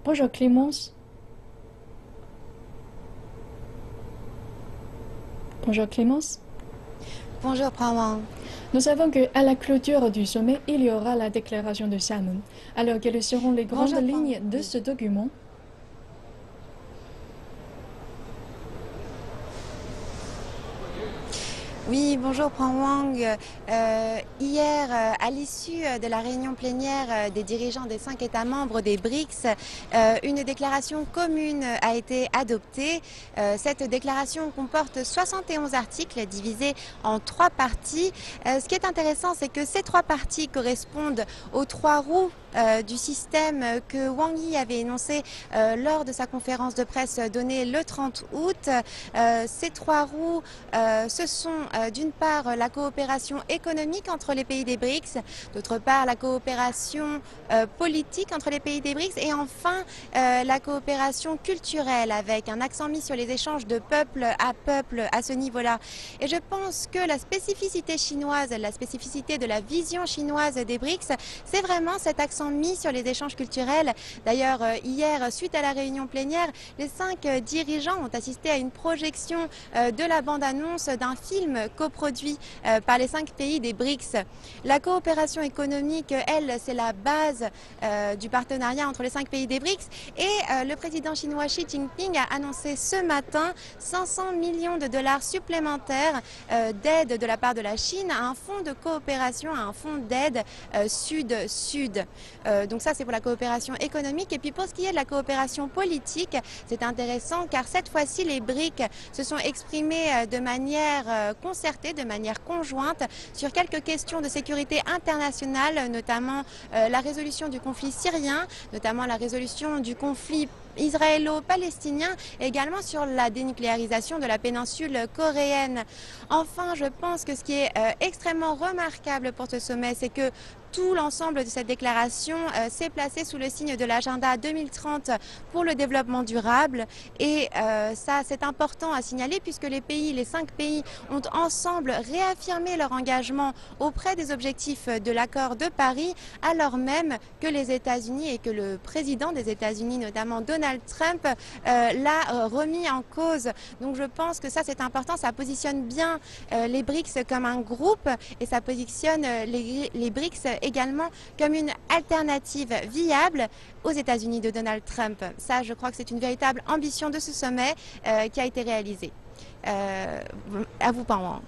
Bonjour Clémence. Bonjour Clémence. Bonjour, Prawang. Nous savons qu'à la clôture du sommet, il y aura la déclaration de Xiamen. Alors, quelles seront les grandes Bonjour, Prawang. lignes de Oui. ce document? Oui, bonjour, Prawang. Hier, à l'issue de la réunion plénière des dirigeants des 5 États membres des BRICS, une déclaration commune a été adoptée. Cette déclaration comporte 71 articles divisés en 3 parties. Ce qui est intéressant, c'est que ces 3 parties correspondent aux 3 roues du système que Wang Yi avait énoncé lors de sa conférence de presse donnée le 30 août. Ces 3 roues, ce sont d'une part la coopération économique entre les pays des BRICS, d'autre part la coopération politique entre les pays des BRICS et enfin la coopération culturelle avec un accent mis sur les échanges de peuple à ce niveau-là. Et je pense que la spécificité chinoise, la spécificité de la vision chinoise des BRICS, c'est vraiment cet accent mis sur les échanges culturels. D'ailleurs, hier, suite à la réunion plénière, les 5 dirigeants ont assisté à une projection de la bande-annonce d'un film coproduit par les 5 pays des BRICS. La coopération économique, elle, c'est la base du partenariat entre les 5 pays des BRICS et le président chinois Xi Jinping a annoncé ce matin 500 millions de dollars supplémentaires d'aide de la part de la Chine à un fonds de coopération, à un fonds d'aide Sud-Sud. Donc ça, c'est pour la coopération économique. Et puis pour ce qui est de la coopération politique, c'est intéressant car cette fois-ci, les BRICS se sont exprimés de manière concertée, de manière conjointe sur quelques questions de sécurité internationale, notamment la résolution du conflit syrien, notamment la résolution du conflit israélo-palestinien et également sur la dénucléarisation de la péninsule coréenne. Enfin, je pense que ce qui est extrêmement remarquable pour ce sommet, c'est que tout l'ensemble de cette déclaration s'est placé sous le signe de l'agenda 2030 pour le développement durable et ça c'est important à signaler puisque les 5 pays ont ensemble réaffirmé leur engagement auprès des objectifs de l'accord de Paris alors même que les États-Unis et que le président des États-Unis, notamment Donald Trump, l'a remis en cause. Donc je pense que ça c'est important, ça positionne bien les BRICS comme un groupe et ça positionne les BRICS également comme une alternative viable aux États-Unis de Donald Trump. Ça, je crois que c'est une véritable ambition de ce sommet qui a été réalisée. À vous, Pan.